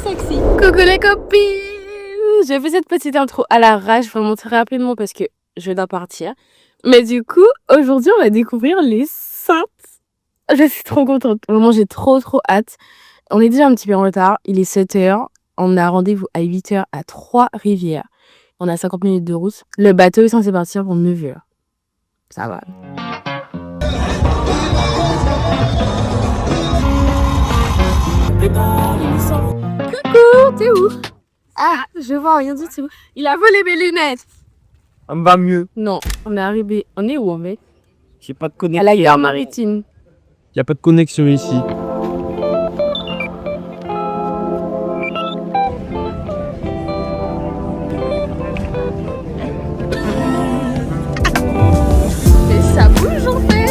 sexy. Coucou les copines. Je fais cette petite intro à l'arrache, je vais vous montrer rapidement parce que je dois partir. Mais du coup, aujourd'hui, on va découvrir les Saintes. Je suis trop contente. Vraiment, j'ai trop hâte. On est déjà un petit peu en retard. Il est 7h. On a rendez-vous à 8h à Trois-Rivières. On a 50 minutes de route. Le bateau est censé partir pour 9h. Ça va. Coucou, t'es où? Ah, je vois rien du tout. Il a volé mes lunettes. Ça me va mieux. Non, on est arrivé. On est où en fait? J'ai pas de connexion. À la gare maritime. Y a pas de connexion ici. Mais ça bouge en fait.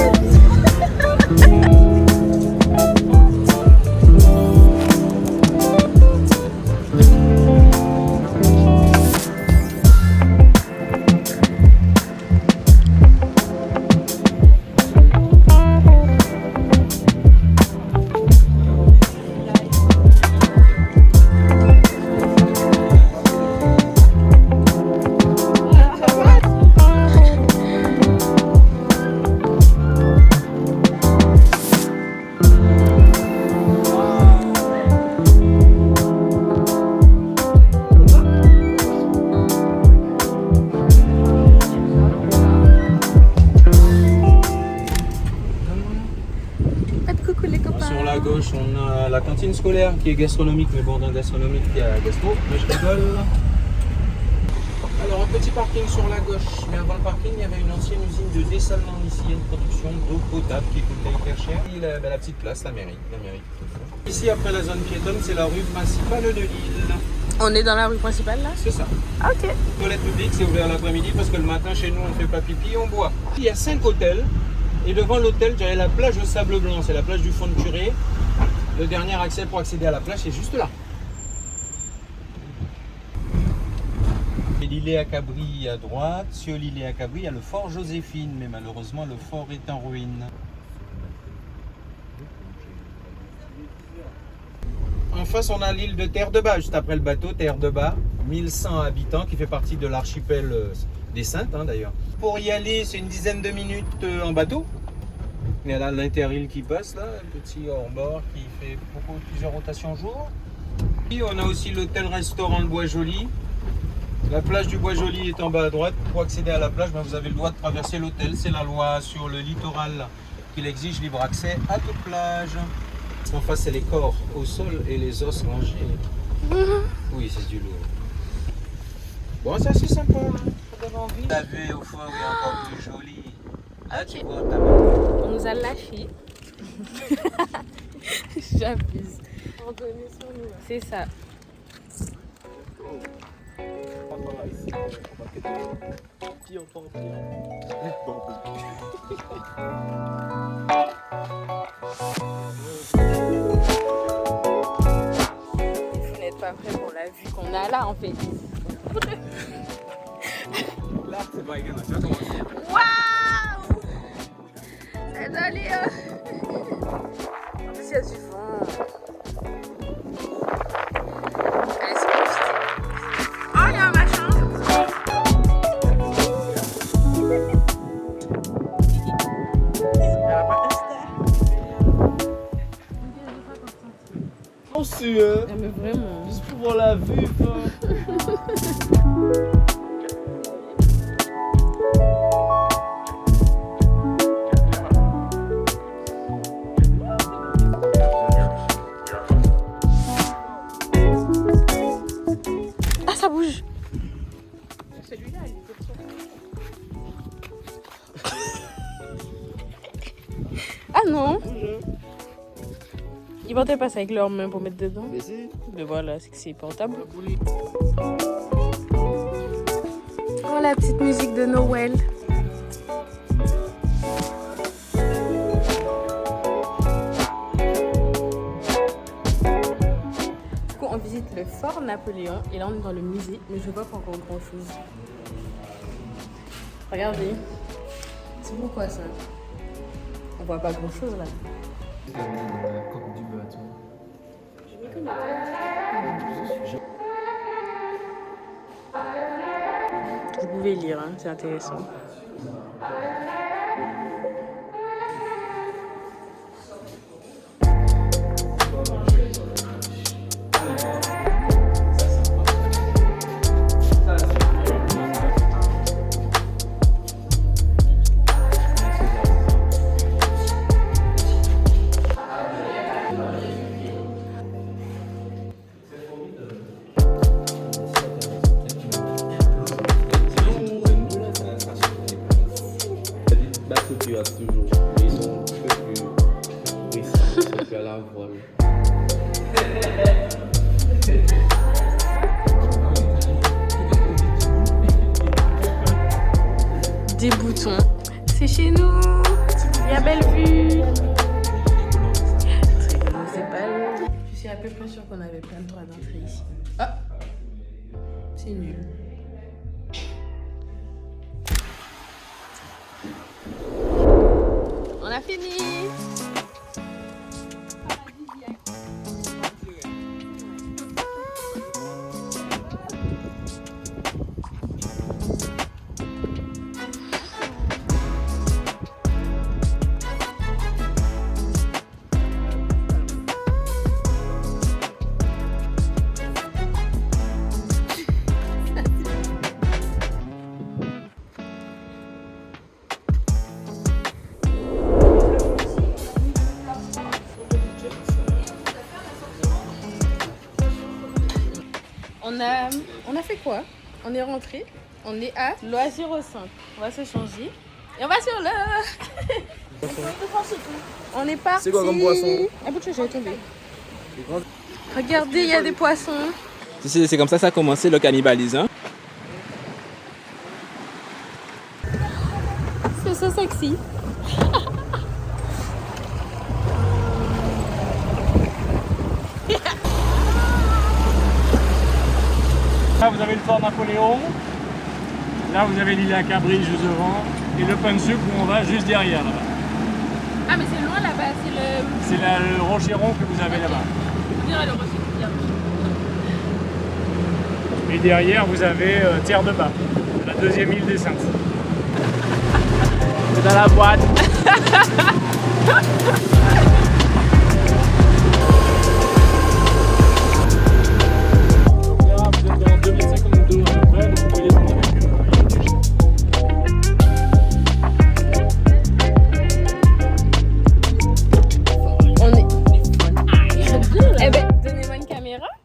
Sur la gauche, on a la cantine scolaire qui est gastronomique, mais bon, dans gastronomique, il y a gastro, mais je rigole. Alors, un petit parking sur la gauche, mais avant le parking, il y avait une ancienne usine de dessalement ici, une production d'eau potable qui coûtait hyper cher. Et la petite place, la mairie. Ici, après la zone piétonne, c'est la rue principale de l'île. On est dans la rue principale là? C'est ça. Ok. Toilette publique, c'est ouvert l'après-midi parce que le matin, chez nous, on ne fait pas pipi, on boit. Il y a 5 hôtels. Et devant l'hôtel, j'avais la plage au sable blanc, c'est la plage du fond de Curé. Le dernier accès pour accéder à la plage, c'est juste là. Et l'îlet à Cabri à droite, sur l'îlet à Cabri, il y a le fort Joséphine, mais malheureusement, le fort est en ruine. En face, on a l'île de Terre-de-Bas, juste après le bateau, Terre-de-Bas, 1100 habitants, qui fait partie de l'archipel des Saintes, d'ailleurs. Pour y aller, c'est une dizaine de minutes en bateau. Il y a là l'interîle qui passe, là, un petit hors-bord qui fait plusieurs rotations jour. Et on a aussi l'hôtel-restaurant Le Bois-Joli. La plage du Bois-Joli est en bas à droite. Pour accéder à la plage, vous avez le droit de traverser l'hôtel. C'est la loi sur le littoral qui exige libre accès à toute plage. En face, c'est les corps au sol et les os rangés. Oui, c'est du lourd. Bon, c'est assez sympa. Ça donne envie. La vue au fond est encore plus jolie. Là, tu vois, On nous a lâchés. J'abuse. C'est ça. Vous n'êtes pas prêts pour la vue qu'on a là en fait. Là, c'est pas égal, tu vas commencer. Waouh! C'est joli hein! En plus il y a du vent. Allez, c'est profiter. Oh, il y a un machin! On suit, hein. Mais vraiment. Juste pour voir la vue, quoi. Ah, ça bouge! Celui-là, il est petit. Ah non! Ils vont pas passer avec leurs mains pour mettre dedans. Mais si. Mais voilà, c'est que c'est portable. Oh, la petite musique de Noël. Du coup, on visite le fort Napoléon et là on est dans le musée, mais je vois pas encore grand chose. Regardez. C'est pourquoi ça? On voit pas grand chose là. La coque du bateau. Je mets Vous pouvez lire, hein, c'est intéressant. Tu as toujours oui, son plus récent, c'est à la voile. Des boutons. C'est chez nous. Il y a belle vue. C'est pas loin. Je suis à peu près sûre qu'on avait plein de droits d'entrée ici. Ah, c'est nul. On a fini. On a fait quoi? On est rentré, on est à Loisir au 5. On va se changer et on va sur le... On est parti. C'est quoi comme poisson? Ah bon, j'avais tombé. Regardez, il y a des poissons. C'est comme ça que ça a commencé le cannibalisme. C'est so sexy. Là, vous avez le fort Napoléon. Là, vous avez l'île à Cabri juste devant. Et le Pain de Sucre où on va juste derrière là-bas. Ah, mais c'est loin là-bas, c'est le... C'est le rocher rond que vous avez là-bas. On dirait le rocher. Et derrière, vous avez Terre de Bas, la deuxième île des Saintes. C'est dans la boîte.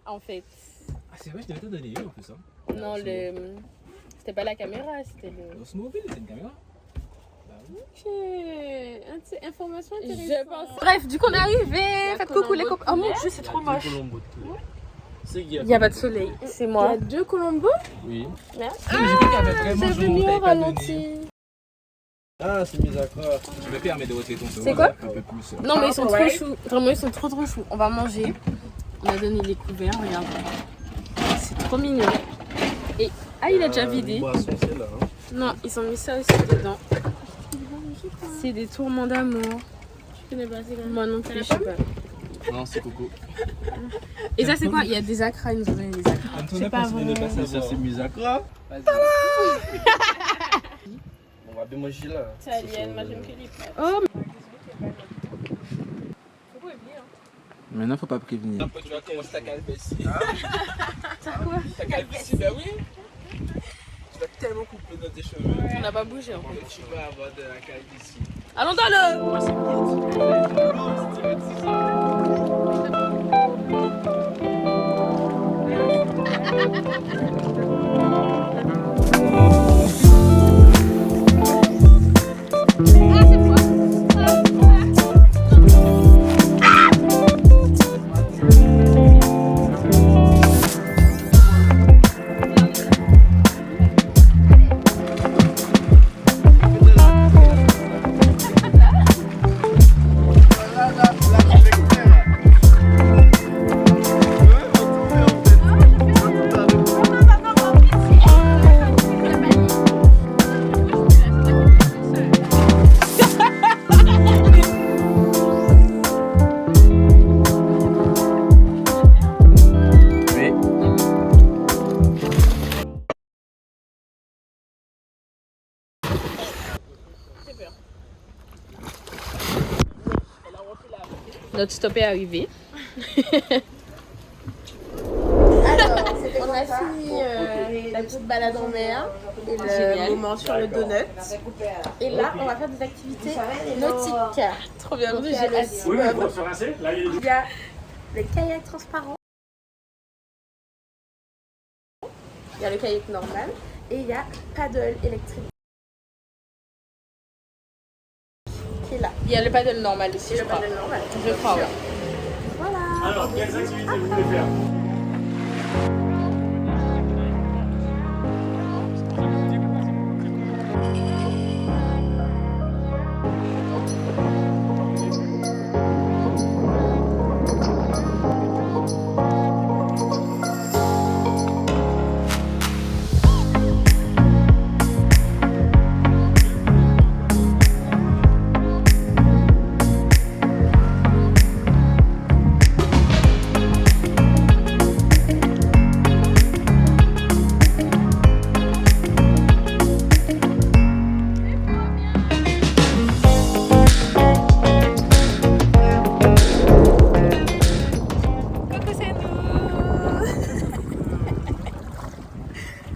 En fait. Ah, c'est vrai, je t'avais donné une en plus. Hein. Non, c'était pas la caméra, c'était le. Dans ce mobile, c'est une caméra. Ok, information intéressante. Bref, du coup on est arrivé. Faites coucou les copains. Oh mon dieu, c'est trop moche. Il n'y a pas de soleil. C'est moi. Il y a 2 colombos? Oui. Merci. Ah, j'ai vu qu'il y avait vraiment j'avais mis au ralenti. Ah, c'est mis à quoi? Je me permets de retirer ton seconde. C'est quoi? Un peu plus. Non, mais ils sont trop choux. Vraiment, ils sont trop choux. On va manger. On a donné les couverts, regarde. C'est trop mignon. Et il a déjà vidé. Boisson, c'est là, hein. Non, ils ont mis ça aussi dedans. C'est des tourments d'amour. Je connais pas, c'est quoi? Moi non plus, je sais pas. Non, c'est coco. Et ça, c'est quoi? Il y a des acras, ils nous ont donné des acras. Je sais pas vraiment. Ça, c'est mis à quoi? On va bien manger là. C'est alien, moi j'aime que les plats. Oh, Maintenant, faut pas prévenir. Tu vas commencer ta calvitie. t'as quoi? Ta calvitie, ben oui. Tu vas tellement couper dans tes cheveux. On n'a pas bougé en fait. Tu vas avoir de la calvitie. Allons dans le... Notre stop est arrivé. Alors, on a fini la petite balade en mer et le Génial. moment sur le donut. Et là, on va faire des activités nautiques. Trop bien, Donc, j'ai il y a le hâte. Oui, mais Sea-Bum, pour se rincer, là, il y a il y a les kayaks transparents, il y a le kayak normal et il y a paddle électrique qui est là. Il y a le paddle normal aussi, je Le crois. paddle normal. Je crois, ouais. Voilà. Alors, quelles activités vous voulez faire?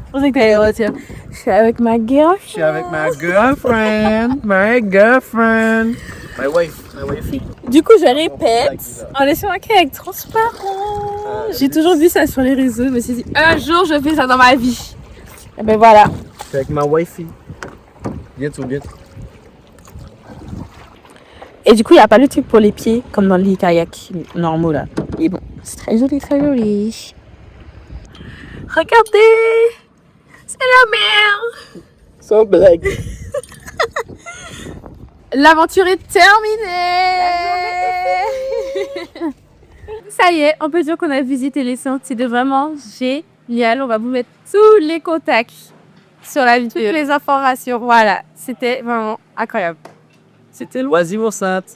Je pensais que t'allais retirer. Je suis avec ma girl. Je suis avec ma girlfriend, my girlfriend, my wifey. Du coup, je répète. On est sur un kayak transparent. J'ai toujours vu ça sur les réseaux. Je me suis dit, un jour, je fais ça dans ma vie. Et ben voilà. Je suis avec ma wifey. Bientôt, bientôt. Et du coup, il n'y a pas le truc pour les pieds, comme dans les kayaks normaux là. Et bon, c'est très joli, très joli. Regardez! C'est la mer! Sans blague. L'aventure est terminée! Ça y est, on peut dire qu'on a visité les centres. C'était vraiment génial. On va vous mettre tous les contacts sur la vidéo, toutes les informations. Voilà, c'était vraiment incroyable. C'était l'Oisy-Sainte.